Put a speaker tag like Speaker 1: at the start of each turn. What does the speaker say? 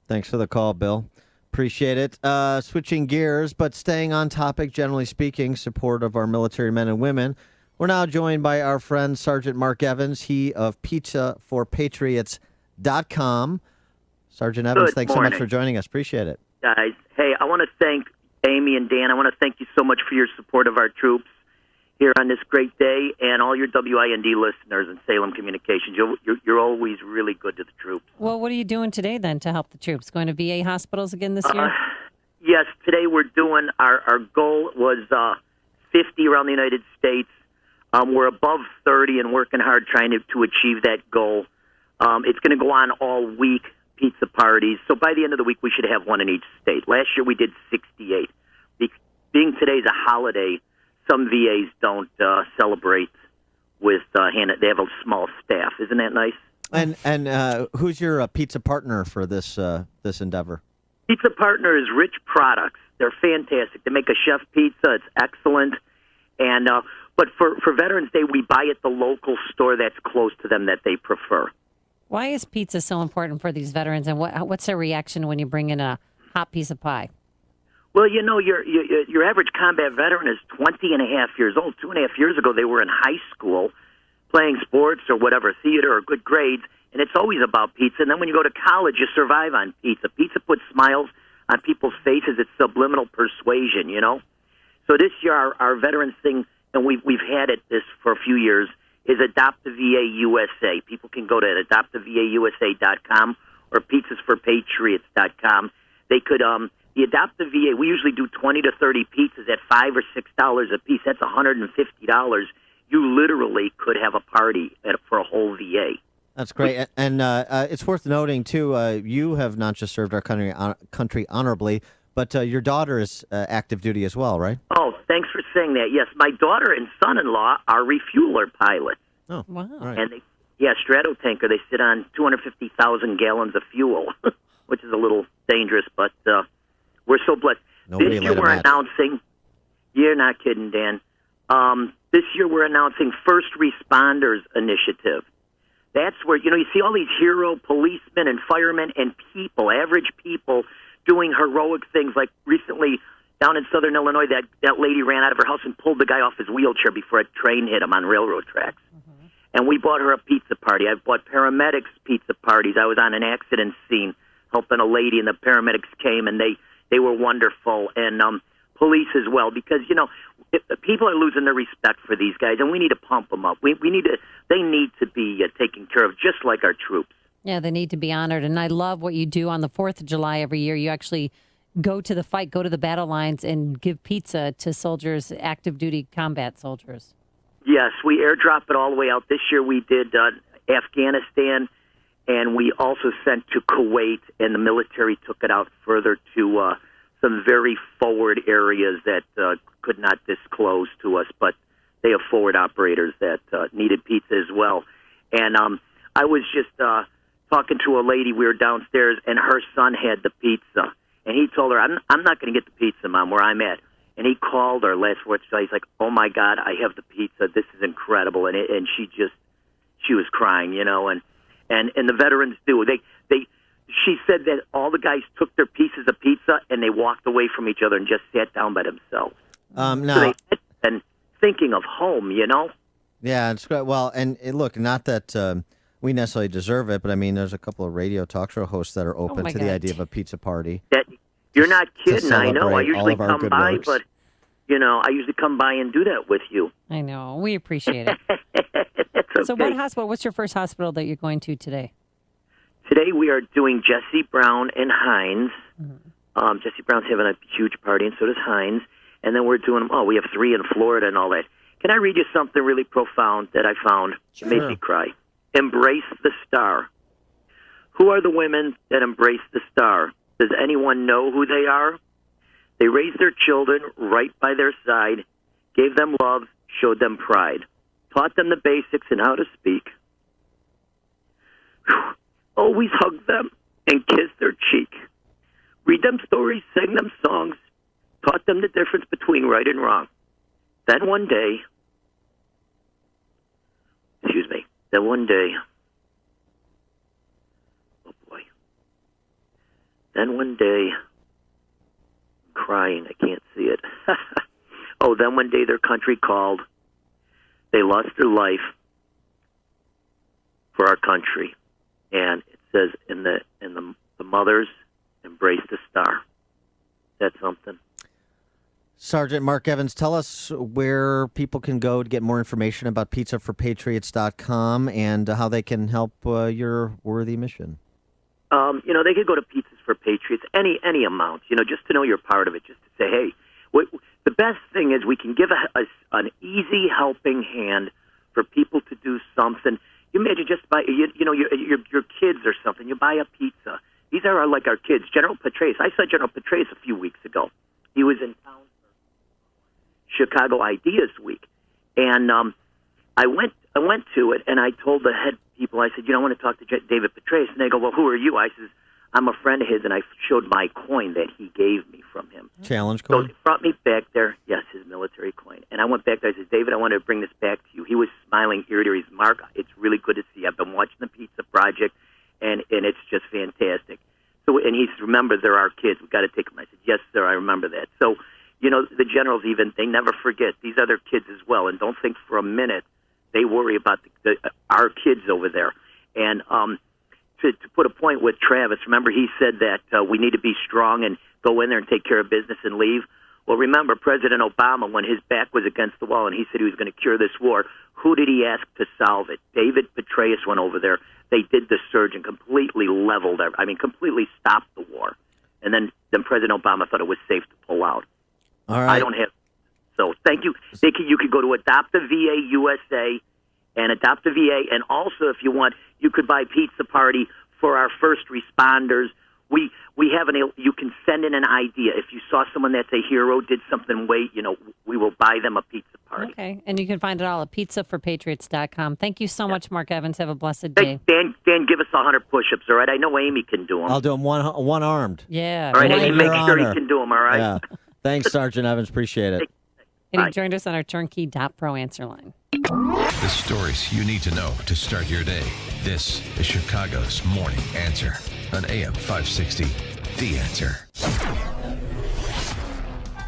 Speaker 1: Thanks for the call, Bill. Appreciate it. Switching gears, but staying on topic, generally speaking, support of our military men and women. We're now joined by our friend Sergeant Mark Evans, he of pizzaforpatriots.com. Sergeant Evans, thanks so much for joining us. Appreciate it.
Speaker 2: Guys, hey, I want to thank Amy and Dan. I want to thank you so much for your support of our troops here on this great day, and all your WIND listeners and Salem Communications. You're always really good to the troops.
Speaker 3: Well, what are you doing today then to help the troops? Going to VA hospitals again this year?
Speaker 2: Yes, today we're doing, our goal was 50 around the United States. We're above 30 and working hard trying to achieve that goal. It's going to go on all week, pizza parties. So by the end of the week, we should have one in each state. Last year we did 68. Being today's a holiday, some VAs don't celebrate with they have a small staff. Isn't that nice?
Speaker 1: And who's your pizza partner for this endeavor?
Speaker 2: Pizza partner is Rich Products. They're fantastic. They make a chef pizza. It's excellent. And but for Veterans Day, we buy at the local store that's close to them that they prefer.
Speaker 3: Why is pizza so important for these veterans, and what's their reaction when you bring in a hot piece of pie?
Speaker 2: Well, you know, your average combat veteran is 20 and a half years old. 2.5 years ago, they were in high school playing sports or whatever, theater or good grades, and it's always about pizza. And then when you go to college, you survive on pizza. Pizza puts smiles on people's faces. It's subliminal persuasion, you know? So this year, our veterans thing, and we've had this for a few years, is Adopt the VA USA. People can go to adoptthevausa.com or pizzasforpatriots.com. They could... The Adopt the VA, we usually do 20 to 30 pizzas at $5 or $6 a piece. That's $150. You literally could have a party for a whole VA.
Speaker 1: That's great. And it's worth noting, too, you have not just served our country honorably, but your daughter is active duty as well, right?
Speaker 2: Oh, thanks for saying that. Yes, my daughter and son-in-law are refueler pilots.
Speaker 1: Oh, wow. Right.
Speaker 2: And Stratotanker. They sit on 250,000 gallons of fuel, which is a little dangerous, but... we're so blessed.
Speaker 1: Nobody
Speaker 2: this year we're announcing, you're not kidding, Dan. This year we're announcing First Responders Initiative. That's where, you see all these hero policemen and firemen and people, average people, doing heroic things. Like recently down in southern Illinois, that lady ran out of her house and pulled the guy off his wheelchair before a train hit him on railroad tracks. Mm-hmm. And we bought her a pizza party. I've bought paramedics pizza parties. I was on an accident scene helping a lady, and the paramedics came, and they were wonderful, and police as well, because, people are losing their respect for these guys, and we need to pump them up. They need to be taken care of, just like our troops.
Speaker 3: Yeah, they need to be honored, and I love what you do on the 4th of July every year. You actually go to the fight, go to the battle lines, and give pizza to soldiers, active duty combat soldiers.
Speaker 2: Yes, we airdrop it all the way out. This year we did Afghanistan, and we also sent to Kuwait, and the military took it out further to some very forward areas that could not disclose to us, but they have forward operators that needed pizza as well. And I was just talking to a lady. We were downstairs, and her son had the pizza. And he told her, I'm not going to get the pizza, Mom, where I'm at. And he called her last words. He's like, oh, my God, I have the pizza. This is incredible. And she was crying, And the veterans do. She said that all the guys took their pieces of pizza and they walked away from each other and just sat down by themselves.
Speaker 1: Now,
Speaker 2: so and thinking of home,
Speaker 1: Yeah, it's great. Well, and look, not that we necessarily deserve it, but I mean, there's a couple of radio talk show hosts that are open to the idea of a pizza party.
Speaker 2: You're not kidding. I know. I usually come by,
Speaker 1: works.
Speaker 2: but I usually come by and do that with you.
Speaker 3: I know. We appreciate it.
Speaker 2: Okay.
Speaker 3: So what hospital? What's your first hospital that you're going to today?
Speaker 2: Today we are doing Jesse Brown and Hines. Mm-hmm. Jesse Brown's having a huge party, and so does Hines. And then we're doing, we have 3 in Florida and all that. Can I read you something really profound that I found?
Speaker 1: Sure.
Speaker 2: It made me cry. Embrace the star. Who are the women that embrace the star? Does anyone know who they are? They raised their children right by their side, gave them love, showed them pride, taught them the basics and how to speak. Always hugged them and kissed their cheek. Read them stories, sang them songs, taught them the difference between right and wrong. Then one day, oh boy, Then one day, I'm crying, I can't see it. Then one day their country called. They lost their life for our country. And it says, in the mothers embraced the star. That's something.
Speaker 1: Sergeant Mark Evans, tell us where people can go to get more information about pizzaforpatriots.com and how they can help your worthy mission.
Speaker 2: They could go to Pizzas for Patriots, any amount, just to know you're part of it, just to say, hey, the best thing is we can give an easy helping hand for people to do something. You imagine just buy, your kids or something, you buy a pizza. These are like our kids. General Petraeus, I saw General Petraeus a few weeks ago. He was in town for Chicago Ideas Week, and I went to it, and I told the head people, I said, I want to talk to David Petraeus, and they go, well, who are you? I says, I'm a friend of his, and I showed my coin that he gave me from him.
Speaker 1: Challenge
Speaker 2: So
Speaker 1: coin?
Speaker 2: he brought me back there, yes, his military coin, and I went back there. I said, David, I want to bring this back to you. He was smiling ear to ear. He's, Mark, it's really good to see. I've been watching the Pizza Project, and it's just fantastic. So, and he said, remember, they're our kids. We've got to take them. I said, yes, sir, I remember that. So, the generals even, they never forget. These are their kids as well, and don't think for a minute they worry about our kids over there. And to put a point with Travis, remember he said that we need to be strong and go in there and take care of business and leave. Well, remember President Obama, when his back was against the wall and he said he was going to cure this war, who did he ask to solve it? David Petraeus went over there. They did the surge and completely leveled it. Completely stopped the war. And then President Obama thought it was safe to pull out.
Speaker 1: All right.
Speaker 2: I don't have. So thank you. You could go to Adopt a VA USA and Adopt a VA. And also, if you want, you could buy Pizza Party for our first responders. We have you can send in an idea. If you saw someone that's a hero, did something we will buy them a pizza party.
Speaker 3: Okay. And you can find it all at pizzaforpatriots.com. Thank you so much, Mark Evans. Have a blessed day.
Speaker 2: Hey, Dan, give us 100 push-ups, all right? I know Amy can do them.
Speaker 1: I'll do them one-armed.
Speaker 3: Yeah.
Speaker 2: All right,
Speaker 3: Right.
Speaker 2: Amy, make sure you can do them, all right?
Speaker 1: Yeah. Thanks, Sergeant Evans. Appreciate it.
Speaker 3: And he joined us on our turnkey.pro answer line.
Speaker 4: The stories you need to know to start your day. This is Chicago's Morning Answer on AM 560. The Answer.